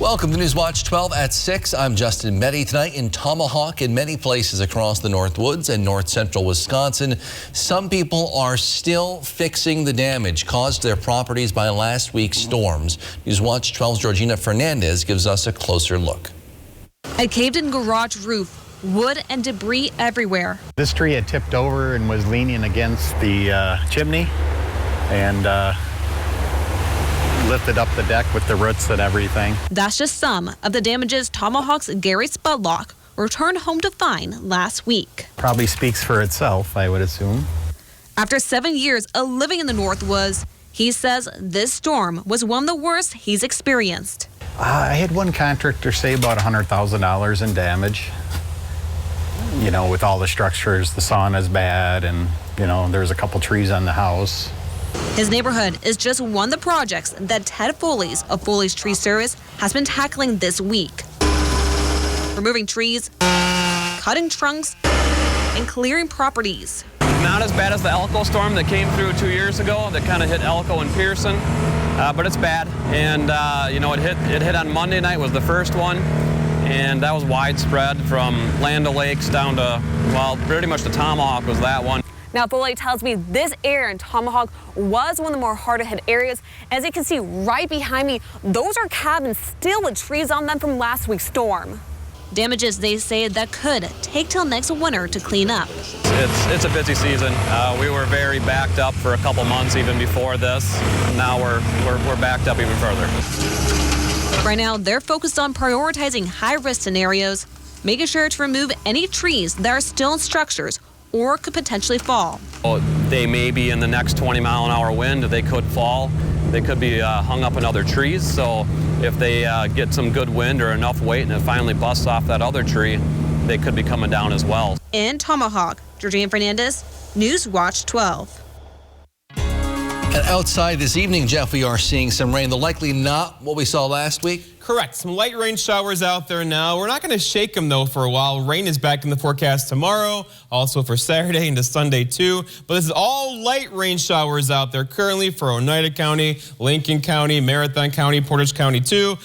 Welcome to News Watch 12 at 6. I'm Justin Meddy. Tonight in Tomahawk and many places across the North Woods and north central Wisconsin, some people are still fixing the damage caused to their properties by last week's storms. News Watch 12's Georgina Fernandez gives us a closer look. A caved-in garage roof, wood and debris everywhere. This tree had tipped over and was leaning against the chimney and lifted up the deck with the roots and everything. That's just some of the damages Tomahawk's Gary Spudlock returned home to find last week. Probably speaks for itself, I would assume. After 7 years of living in the North Woods, he says this storm was one of the worst he's experienced. I had one contractor say about $100,000 in damage. You know, with all the structures, the sauna's bad, and, you know, there's a couple trees on the house. His neighborhood is just one of the projects that Ted Foley's of Foley's Tree Service has been tackling this week. Removing trees, cutting trunks, and clearing properties. Not as bad as the Elko storm that came through 2 years ago that kind of hit Elko and Pearson, but it's bad. And, you know, it hit on Monday night was the first one, and that was widespread from Land O'Lakes down to, well, pretty much the Tomahawk was that one. Now, Foley tells me this area in Tomahawk was one of the more hard-to-hit areas. As you can see right behind me, those are cabins still with trees on them from last week's storm. Damages they say that could take till next winter to clean up. It's a busy season. We were very backed up for a couple months even before this. Now we're backed up even further. Right now, they're focused on prioritizing high-risk scenarios, making sure to remove any trees that are still in structures or could potentially fall. They may be in the next 20-mile-an-hour wind. They could fall. They could be hung up in other trees. So if they get some good wind or enough weight and it finally busts off that other tree, they could be coming down as well. In Tomahawk, Georgina Fernandez, News Watch 12. And outside this evening, Jeff, we are seeing some rain, though likely not what we saw last week. Correct. Some light rain showers out there now. We're not going to shake them, though, for a while. Rain is back in the forecast tomorrow, also for Saturday into Sunday, too. But this is all light rain showers out there currently for Oneida County, Lincoln County, Marathon County, Portage County, too.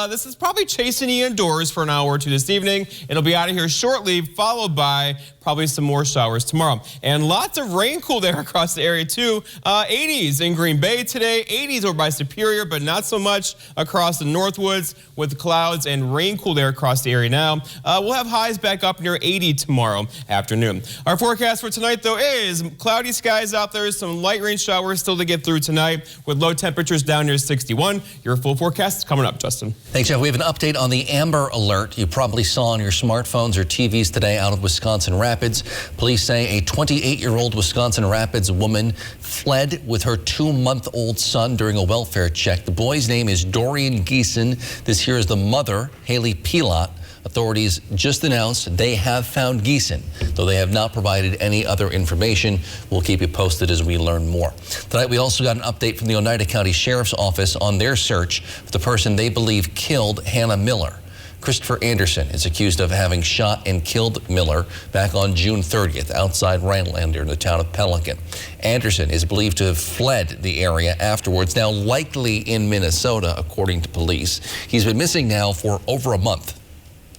This is probably chasing you indoors for an hour or two this evening. It'll be out of here shortly, followed by probably some more showers tomorrow. And lots of rain cool there across the area, too. 80s in Green Bay today, 80s over by Superior, but not so much across the North Woods, with clouds and rain cool there across the area now. We'll have highs back up near 80 tomorrow afternoon. Our forecast for tonight, though, is cloudy skies out there, some light rain showers still to get through tonight, with low temperatures down near 61. Your full forecast is coming up, Justin. Thanks, Jeff. We have an update on the Amber Alert you probably saw on your smartphones or TVs today out of Wisconsin Rapids. Police say a 28-year-old Wisconsin Rapids woman fled with her 2-month-old son during a welfare check. The boy's name is Dorian Geeson. This here is the mother, Haley Pilot. Authorities just announced they have found Geeson, though they have not provided any other information. We'll keep you posted as we learn more. Tonight, we also got an update from the Oneida County Sheriff's Office on their search for the person they believe killed Hannah Miller. Christopher Anderson is accused of having shot and killed Miller back on June 30th outside Rhinelander in the town of Pelican. Anderson is believed to have fled the area afterwards, now likely in Minnesota, according to police. He's been missing now for over a month.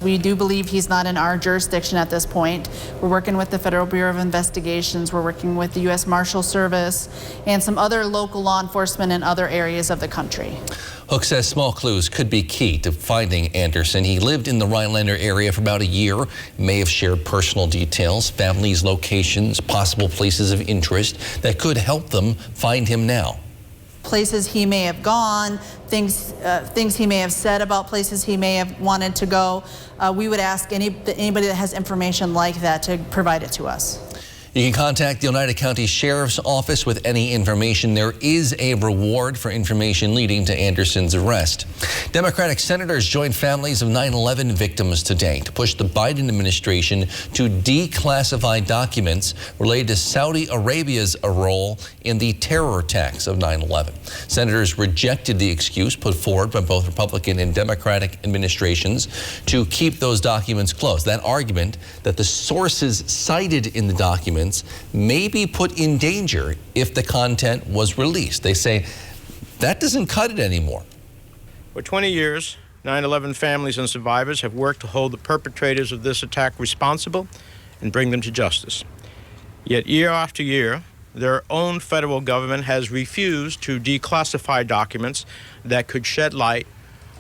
We do believe he's not in our jurisdiction at this point. We're working with the Federal Bureau of Investigations. We're working with the U.S. Marshal Service and some other local law enforcement in other areas of the country. Hook says small clues could be key to finding Anderson. He lived in the Rhinelander area for about a year, may have shared personal details, families, locations, possible places of interest that could help them find him now. Places he may have gone, things he may have said about places he may have wanted to go. We would ask anybody that has information like that to provide it to us. You can contact the Oneida County Sheriff's Office with any information. There is a reward for information leading to Anderson's arrest. Democratic senators joined families of 9/11 victims today to push the Biden administration to declassify documents related to Saudi Arabia's role in the terror attacks of 9/11. Senators rejected the excuse put forward by both Republican and Democratic administrations to keep those documents closed. That argument that the sources cited in the documents may be put in danger if the content was released. They say that doesn't cut it anymore. For 20 years, 9/11 families and survivors have worked to hold the perpetrators of this attack responsible and bring them to justice. Yet year after year, their own federal government has refused to declassify documents that could shed light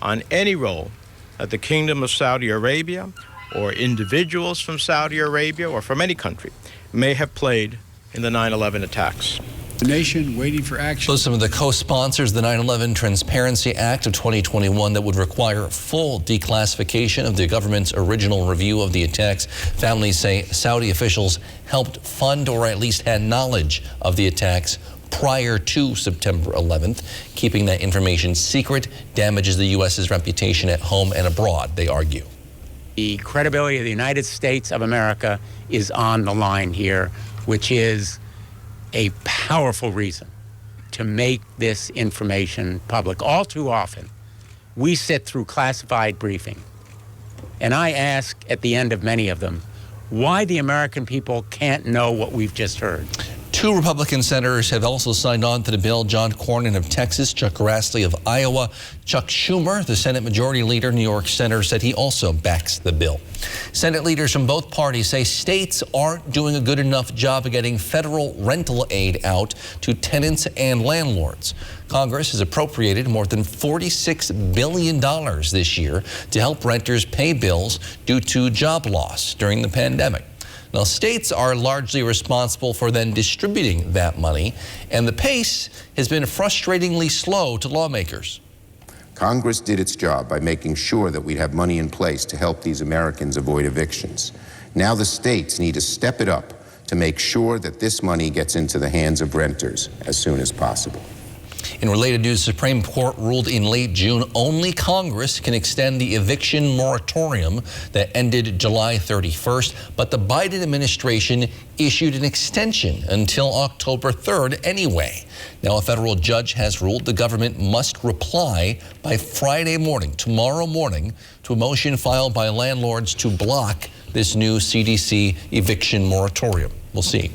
on any role that the Kingdom of Saudi Arabia or individuals from Saudi Arabia or from any country may have played in the 9/11 attacks. The nation waiting for action. Those are some of the co-sponsors of the 9/11 Transparency Act of 2021 that would require full declassification of the government's original review of the attacks. Families say Saudi officials helped fund or at least had knowledge of the attacks prior to September 11th. Keeping that information secret damages the U.S.'s reputation at home and abroad, they argue. The credibility of the United States of America is on the line here, which is a powerful reason to make this information public. All too often, we sit through classified briefing, and I ask at the end of many of them, why the American people can't know what we've just heard. Two Republican senators have also signed on to the bill. John Cornyn of Texas, Chuck Grassley of Iowa. Chuck Schumer, the Senate Majority Leader, New York Senator, said he also backs the bill. Senate leaders from both parties say states aren't doing a good enough job of getting federal rental aid out to tenants and landlords. Congress has appropriated more than $46 billion this year to help renters pay bills due to job loss during the pandemic. Now, states are largely responsible for then distributing that money, and the pace has been frustratingly slow to lawmakers. Congress did its job by making sure that we'd have money in place to help these Americans avoid evictions. Now the states need to step it up to make sure that this money gets into the hands of renters as soon as possible. In related news, the Supreme Court ruled in late June only Congress can extend the eviction moratorium that ended July 31st, but the Biden administration issued an extension until October 3rd anyway. Now, a federal judge has ruled the government must reply by Friday morning, tomorrow morning, to a motion filed by landlords to block this new CDC eviction moratorium. We'll see.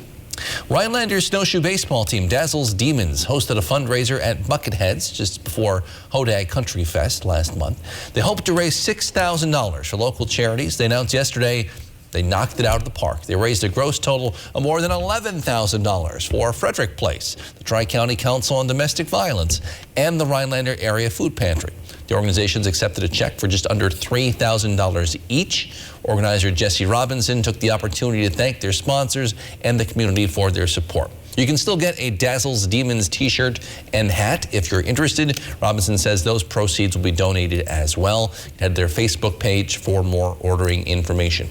Rhinelander's snowshoe baseball team, Dazzle's Demons, hosted a fundraiser at Bucketheads just before Hodag Country Fest last month. They hoped to raise $6,000 for local charities. They announced yesterday they knocked it out of the park. They raised a gross total of more than $11,000 for Frederick Place, the Tri-County Council on Domestic Violence, and the Rhinelander Area Food Pantry. The organizations accepted a check for just under $3,000 each. Organizer Jesse Robinson took the opportunity to thank their sponsors and the community for their support. You can still get a Dazzle's Demons t-shirt and hat if you're interested. Robinson says those proceeds will be donated as well. Head to their Facebook page for more ordering information.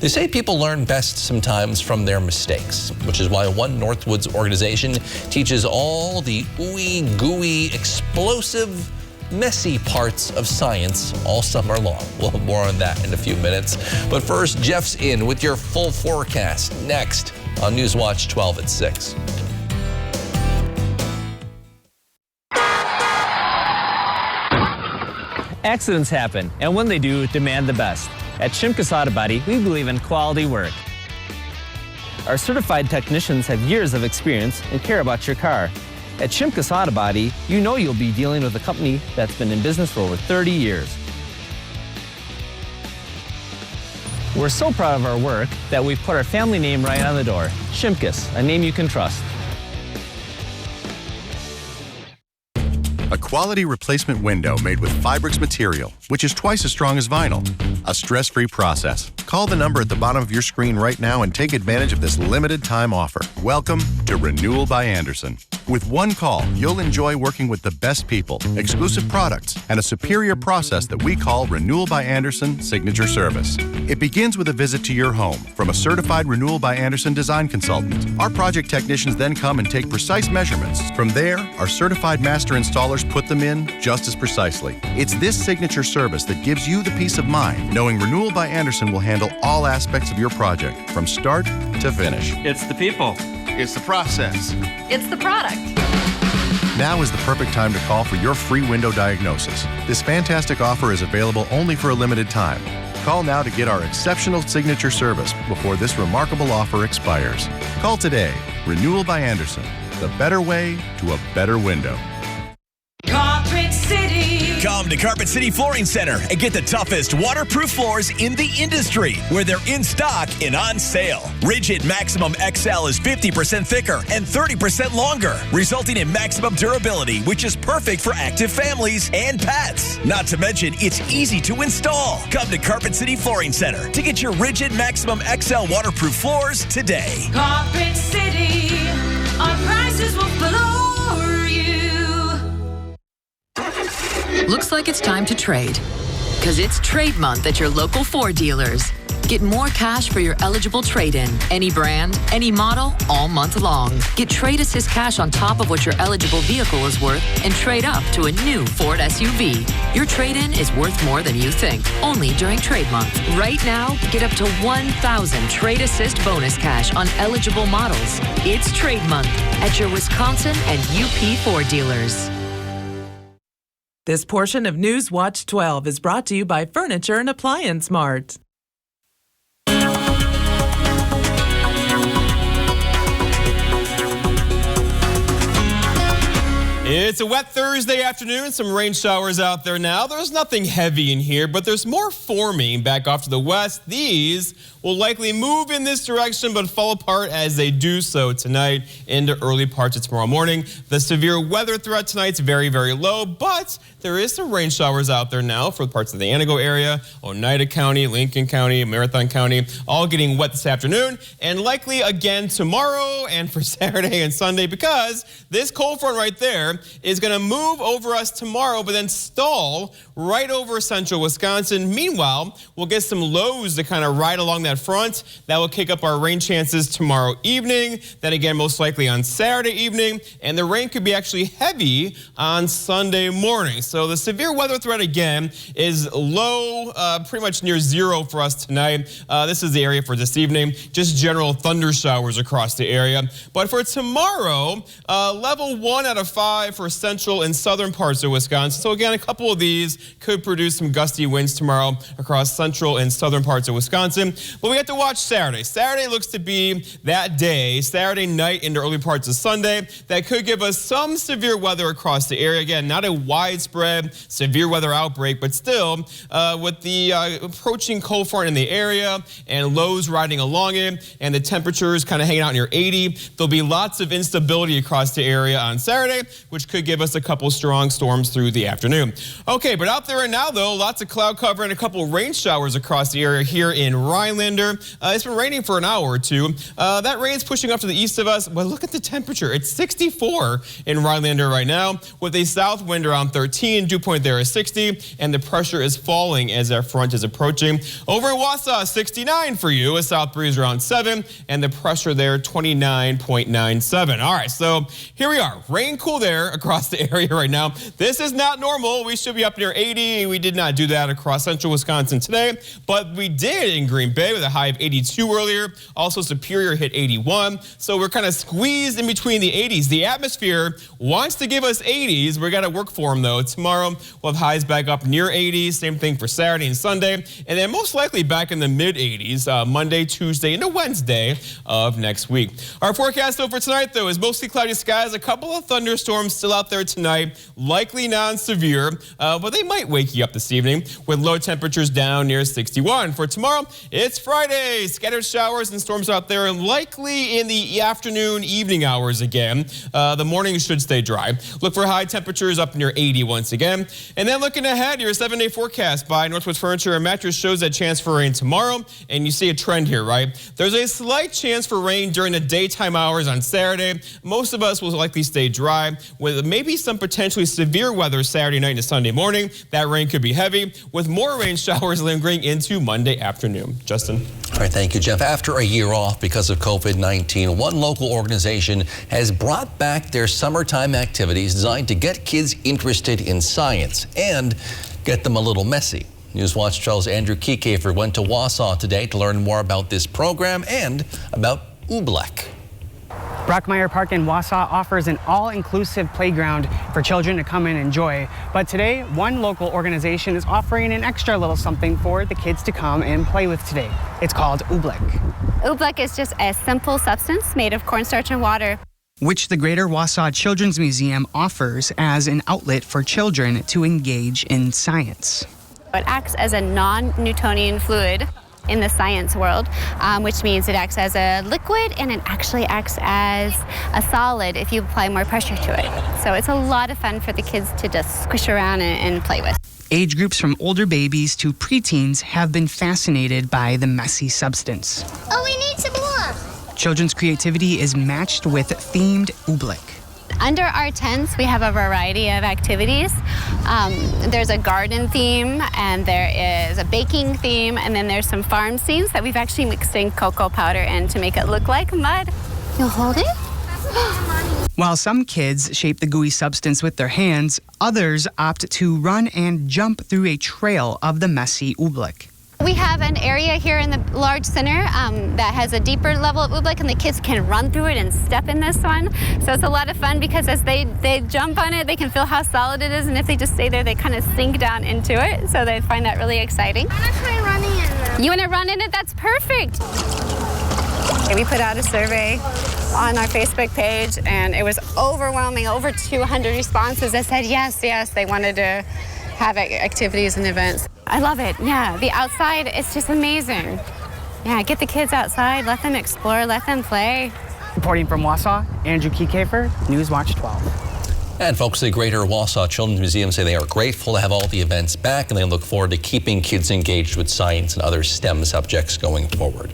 They say people learn best sometimes from their mistakes, which is why one Northwoods organization teaches all the ooey gooey, explosive, messy parts of science all summer long. We'll have more on that in a few minutes. But first, Jeff's in with your full forecast next on Newswatch 12 at 6. Accidents happen, and when they do, demand the best. At Shimkus Auto Body, we believe in quality work. Our certified technicians have years of experience and care about your car. At Shimkus Auto Body, you know you'll be dealing with a company that's been in business for over 30 years. We're so proud of our work that we've put our family name right on the door. Shimkus, a name you can trust. A quality replacement window made with Fibrix material, which is twice as strong as vinyl. A stress-free process. Call the number at the bottom of your screen right now and take advantage of this limited time offer. Welcome to Renewal by Andersen. With one call, you'll enjoy working with the best people, exclusive products, and a superior process that we call Renewal by Andersen Signature Service. It begins with a visit to your home from a certified Renewal by Andersen design consultant. Our project technicians then come and take precise measurements. From there, our certified master installers put them in just as precisely. It's this signature service that gives you the peace of mind, knowing Renewal by Andersen will handle all aspects of your project, from start to finish. It's the people. It's the process. It's the product. Now is the perfect time to call for your free window diagnosis. This fantastic offer is available only for a limited time. Call now to get our exceptional signature service before this remarkable offer expires. Call today. Renewal by Andersen. The better way to a better window. Concrete City. Come to Carpet City Flooring Center and get the toughest waterproof floors in the industry, where they're in stock and on sale. Rigid Maximum XL is 50% thicker and 30% longer, resulting in maximum durability, which is perfect for active families and pets. Not to mention, it's easy to install. Come to Carpet City Flooring Center to get your Rigid Maximum XL waterproof floors today. Carpet City, our prices will floor you. Looks like it's time to trade. Because it's trade month at your local Ford dealers. Get more cash for your eligible trade-in. Any brand, any model, all month long. Get Trade Assist cash on top of what your eligible vehicle is worth and trade up to a new Ford SUV. Your trade-in is worth more than you think. Only during trade month. Right now, get up to $1,000 Trade Assist bonus cash on eligible models. It's trade month at your Wisconsin and UP Ford dealers. This portion of News Watch 12 is brought to you by Furniture and Appliance Mart. It's a wet Thursday afternoon, some rain showers out there now. There's nothing heavy in here, but there's more forming back off to the west. These will likely move in this direction, but fall apart as they do so tonight into early parts of tomorrow morning. The severe weather threat tonight's very, very low, but there is some rain showers out there now for parts of the Antigo area, Oneida County, Lincoln County, Marathon County, all getting wet this afternoon, and likely again tomorrow and for Saturday and Sunday, because this cold front right there is going to move over us tomorrow, but then stall right over central Wisconsin. Meanwhile, we'll get some lows to kind of ride along that front. That will kick up our rain chances tomorrow evening. Then again, most likely on Saturday evening. And the rain could be actually heavy on Sunday morning. So the severe weather threat again is low, pretty much near zero for us tonight. This is the area for this evening. Just general thunder showers across the area. But for tomorrow, level 1 out of 5 for central and southern parts of Wisconsin. So again, a couple of these could produce some gusty winds tomorrow across central and southern parts of Wisconsin. But we have to watch Saturday. Saturday looks to be that day, Saturday night into early parts of Sunday, that could give us some severe weather across the area. Again, not a widespread severe weather outbreak, but still with the approaching cold front in the area and lows riding along it and the temperatures kind of hanging out near 80, there'll be lots of instability across the area on Saturday, which could give us a couple strong storms through the afternoon. Okay, but out there right now, though, lots of cloud cover and a couple rain showers across the area here in Rhinelander. It's been raining for an hour or two. That rain's pushing up to the east of us, but look at the temperature. It's 64 in Rhinelander right now, with a south wind around 13. Dew point there is 60, and the pressure is falling as our front is approaching. Over in Wausau, 69 for you, a south breeze around 7, and the pressure there 29.97. All right, so here we are. Rain cool there across the area right now. This is not normal. We should be up near 80. We did not do that across central Wisconsin today, but we did in Green Bay with a high of 82 earlier. Also, Superior hit 81. So we're kind of squeezed in between the 80s. The atmosphere wants to give us 80s. We got to work for them, though. Tomorrow, we'll have highs back up near 80s. Same thing for Saturday and Sunday. And then most likely back in the mid-80s, Monday, Tuesday, into Wednesday of next week. Our forecast, though, for tonight, though, is mostly cloudy skies. A couple of thunderstorms still out there tonight, likely non-severe, but they might wake you up this evening with low temperatures down near 61. For tomorrow, it's Friday. Scattered showers and storms out there, likely in the afternoon, evening hours again. The morning should stay dry. Look for high temperatures up near 80 once again. And then looking ahead, your 7-day forecast by Northwest Furniture and Mattress shows that chance for rain tomorrow. And you see a trend here, right? There's a slight chance for rain during the daytime hours on Saturday. Most of us will likely stay dry, with maybe some potentially severe weather Saturday night and Sunday morning. That rain could be heavy, with more rain showers lingering into Monday afternoon. Justin. All right, thank you, Jeff. After a year off because of COVID-19, one local organization has brought back their summertime activities designed to get kids interested in science and get them a little messy. Newswatch 12's Andrew Kiekefer went to Wausau today to learn more about this program and about Oobleck. Brockmeyer Park in Wausau offers an all-inclusive playground for children to come and enjoy. But today, one local organization is offering an extra little something for the kids to come and play with today. It's called Oobleck. Oobleck is just a simple substance made of cornstarch and water. which the Greater Wausau Children's Museum offers as an outlet for children to engage in science. It acts as a non-Newtonian fluid in the science world, which means it acts as a liquid and it actually acts as a solid if you apply more pressure to it. So it's a lot of fun for the kids to just squish around and play with. Age groups from older babies to preteens have been fascinated by the messy substance. Oh, we need some more. Children's creativity is matched with themed oobleck. Under our tents, we have a variety of activities. There's a garden theme, and there is a baking theme, and then there's some farm scenes that we've actually mixed in cocoa powder in to make it look like mud. You'll hold it? While some kids shape the gooey substance with their hands, others opt to run and jump through a trail of the messy oobleck. We have an area here in the large center that has a deeper level of oobleck, and the kids can run through it and step in this one. So it's a lot of fun because as they jump on it, they can feel how solid it is, and if they just stay there, they kind of sink down into it. So they find that really exciting. I want to try running in it. You want to run in it? That's perfect. Okay, we put out a survey on our Facebook page, and it was overwhelming. Over 200 responses that said yes, they wanted to have activities and events. I love it. Yeah, the outside, it's just amazing. Yeah, get the kids outside, let them explore, let them play. Reporting from Wausau, Andrew Kiekefer, Newswatch 12. And folks at the Greater Wausau Children's Museum say they are grateful to have all the events back, and they look forward to keeping kids engaged with science and other STEM subjects going forward.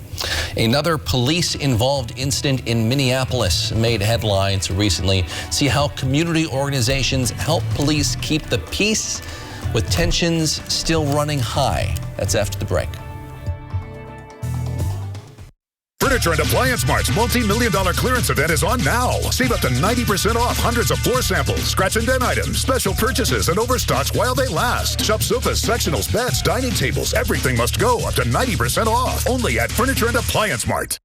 Another police-involved incident in Minneapolis made headlines recently. See how community organizations help police keep the peace with tensions still running high. That's after the break. Furniture and Appliance Mart's multi-million-dollar clearance event is on now. Save up to 90% off hundreds of floor samples, scratch and dent items, special purchases, and overstocks while they last. Shop sofas, sectionals, beds, dining tables. Everything must go up to 90% off. Only at Furniture and Appliance Mart.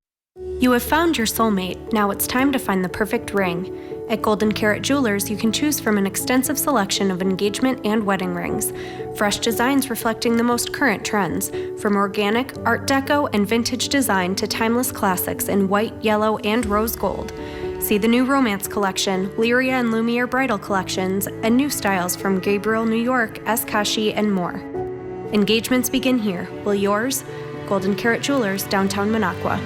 You have found your soulmate. Now it's time to find the perfect ring. At Golden Carrot Jewelers, you can choose from an extensive selection of engagement and wedding rings. Fresh designs reflecting the most current trends, from organic, art deco, and vintage design to timeless classics in white, yellow, and rose gold. See the new Romance Collection, Lyria and Lumiere Bridal Collections, and new styles from Gabriel New York, Eskashi, and more. Engagements begin here. Will yours? Golden Carrot Jewelers, downtown Minocqua.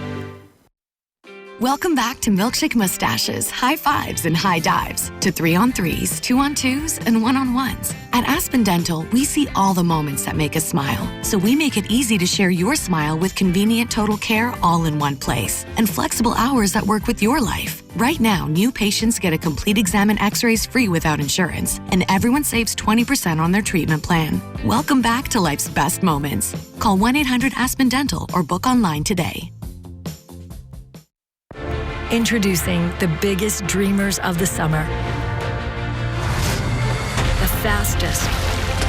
Welcome back to Milkshake Mustaches, High Fives and High Dives, to 3-on-3s, 2-on-2s, and 1-on-1s. At Aspen Dental, we see all the moments that make us smile, so we make it easy to share your smile with convenient total care all in one place, and flexible hours that work with your life. Right now, new patients get a complete exam and x-rays free without insurance, and everyone saves 20% on their treatment plan. Welcome back to life's best moments. Call 1-800-ASPEN-DENTAL or book online today. Introducing the biggest dreamers of the summer. The fastest,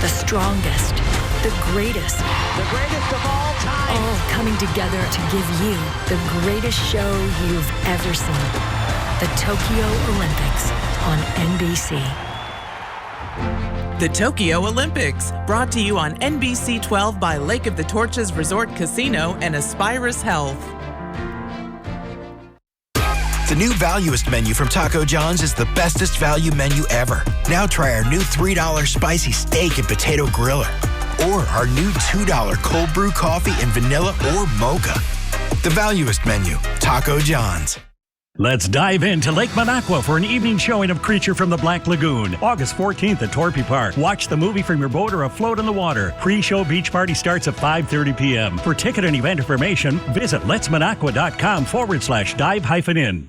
the strongest, the greatest. The greatest of all time. All coming together to give you the greatest show you've ever seen. The Tokyo Olympics on NBC. The Tokyo Olympics, brought to you on NBC 12 by Lake of the Torches Resort Casino and Aspirus Health. The new Valuest menu from Taco John's is the bestest value menu ever. Now try our new $3 spicy steak and potato griller, or our new $2 cold brew coffee in vanilla or mocha. The Valuest menu, Taco John's. Let's dive into Lake Minocqua for an evening showing of Creature from the Black Lagoon. August 14th at Torpy Park. Watch the movie from your boat or afloat in the water. Pre-show beach party starts at 5:30 p.m. For ticket and event information, visit letsminocqua.com/dive-in.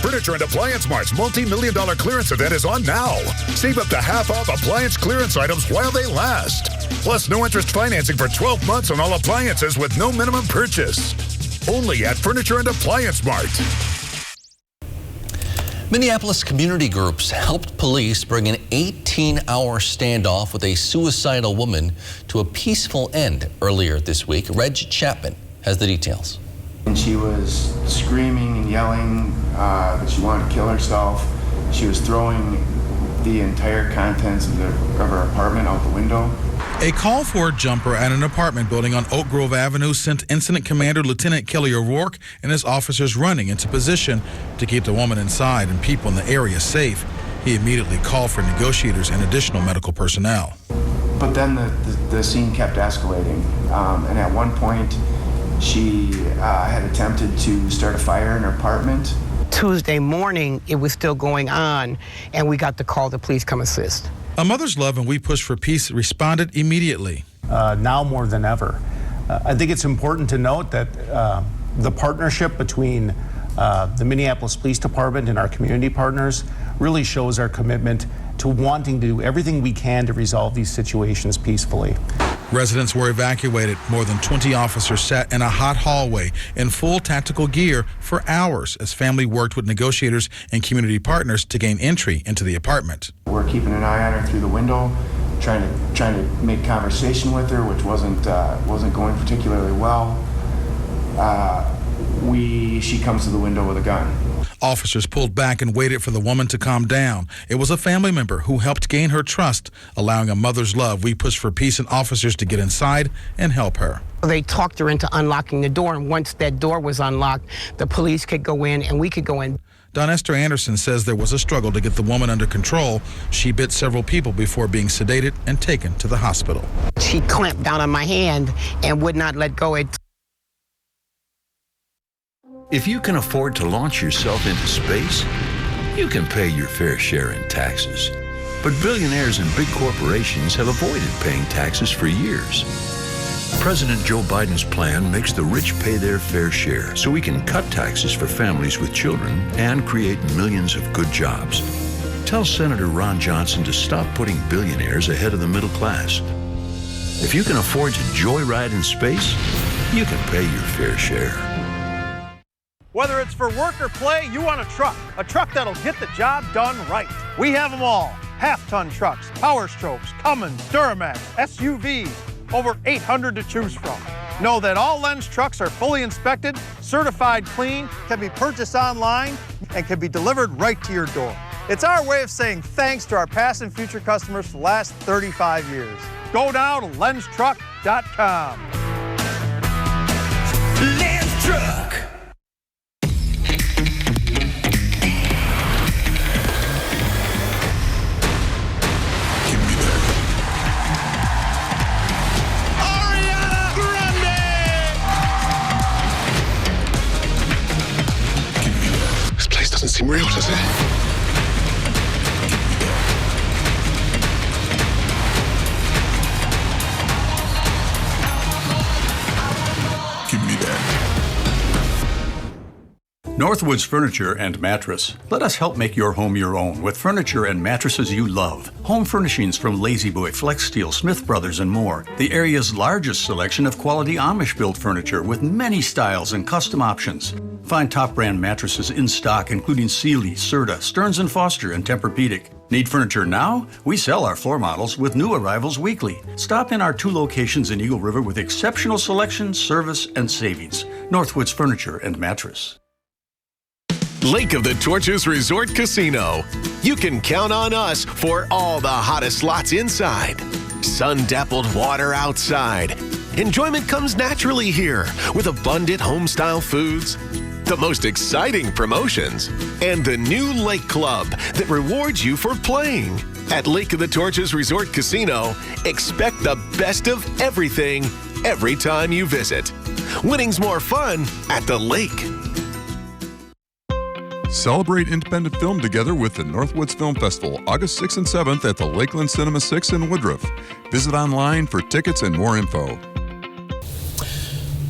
Furniture and Appliance Mart's multi-million-dollar clearance event is on now. Save up to half off appliance clearance items while they last. Plus, no interest financing for 12 months on all appliances with no minimum purchase. Only at Furniture and Appliance Mart. Minneapolis community groups helped police bring an 18-hour standoff with a suicidal woman to a peaceful end earlier this week. Reg Chapman has the details. And she was screaming and yelling that she wanted to kill herself. She was throwing the entire contents of her apartment out the window. A call for a jumper at an apartment building on Oak Grove Avenue sent Incident Commander Lieutenant Kelly O'Rourke and his officers running into position to keep the woman inside and people in the area safe. He immediately called for negotiators and additional medical personnel. But then the scene kept escalating, and at one point she had attempted to start a fire in her apartment. Tuesday morning, it was still going on, and we got the call to please come assist. A Mother's Love and We Push for Peace responded immediately. Now more than ever. I think it's important to note that the partnership between the Minneapolis Police Department and our community partners really shows our commitment to wanting to do everything we can to resolve these situations peacefully. Residents were evacuated. More than 20 officers sat in a hot hallway in full tactical gear for hours as family worked with negotiators and community partners to gain entry into the apartment. We're keeping an eye on her through the window, trying to make conversation with her, which wasn't going particularly well. She comes to the window with a gun. Officers pulled back and waited for the woman to calm down. It was a family member who helped gain her trust, allowing a Mother's Love We Push for Peace and officers to get inside and help her. They talked her into unlocking the door, and once that door was unlocked, the police could go in and we could go in. Don Esther Anderson says there was a struggle to get the woman under control. She bit several people before being sedated and taken to the hospital. She clamped down on my hand and would not let go. If you can afford to launch yourself into space, you can pay your fair share in taxes. But billionaires and big corporations have avoided paying taxes for years. President Joe Biden's plan makes the rich pay their fair share so we can cut taxes for families with children and create millions of good jobs. Tell Senator Ron Johnson to stop putting billionaires ahead of the middle class. If you can afford to joyride in space, you can pay your fair share. Whether it's for work or play, you want a truck that'll get the job done right. We have them all. Half-ton trucks, Power Strokes, Cummins, Duramax, SUVs, over 800 to choose from. Know that all Lenz trucks are fully inspected, certified clean, can be purchased online, and can be delivered right to your door. It's our way of saying thanks to our past and future customers for the last 35 years. Go now to lenztruck.com. Lenz Truck. Doesn't seem real, does it? Give me that. Northwoods Furniture and Mattress. Let us help make your home your own with furniture and mattresses you love. Home furnishings from Lazy Boy, Flex Steel, Smith Brothers, and more. The area's largest selection of quality Amish-built furniture with many styles and custom options. Find top brand mattresses in stock, including Sealy, Serta, Stearns & Foster, and Tempur-Pedic. Need furniture now? We sell our floor models with new arrivals weekly. Stop in our 2 locations in Eagle River with exceptional selection, service, and savings. Northwoods Furniture and Mattress. Lake of the Torches Resort Casino. You can count on us for all the hottest slots inside. Sun-dappled water outside. Enjoyment comes naturally here with abundant home-style foods, the most exciting promotions, and the new Lake Club that rewards you for playing. At Lake of the Torches Resort Casino, expect the best of everything every time you visit. Winning's more fun at the lake. Celebrate independent film together with the Northwoods Film Festival, August 6th and 7th at the Lakeland Cinema 6 in Woodruff. Visit online for tickets and more info.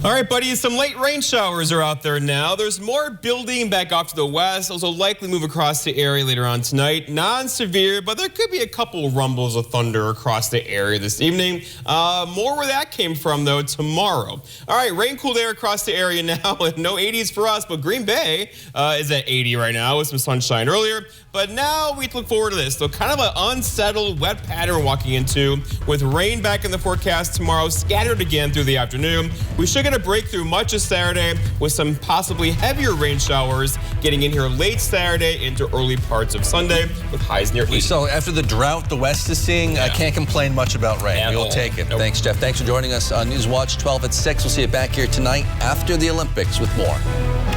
All right, buddies, some late rain showers are out there now. There's more building back off to the west. Those will likely move across the area later on tonight. Non-severe, but there could be a couple rumbles of thunder across the area this evening. More where that came from, though, tomorrow. All right, rain-cooled air across the area now. No 80s for us, but Green Bay is at 80 right now with some sunshine earlier. But now we look forward to this. So kind of an unsettled, wet pattern walking into with rain back in the forecast tomorrow, scattered again through the afternoon. We should get to break through much of Saturday with some possibly heavier rain showers getting in here late Saturday into early parts of Sunday with highs near 80. So after the drought the West is seeing, I can't complain much about rain. We'll take it. Thanks, Jeff. Thanks for joining us on News Watch 12 at 6. We'll see you back here tonight after the Olympics with more.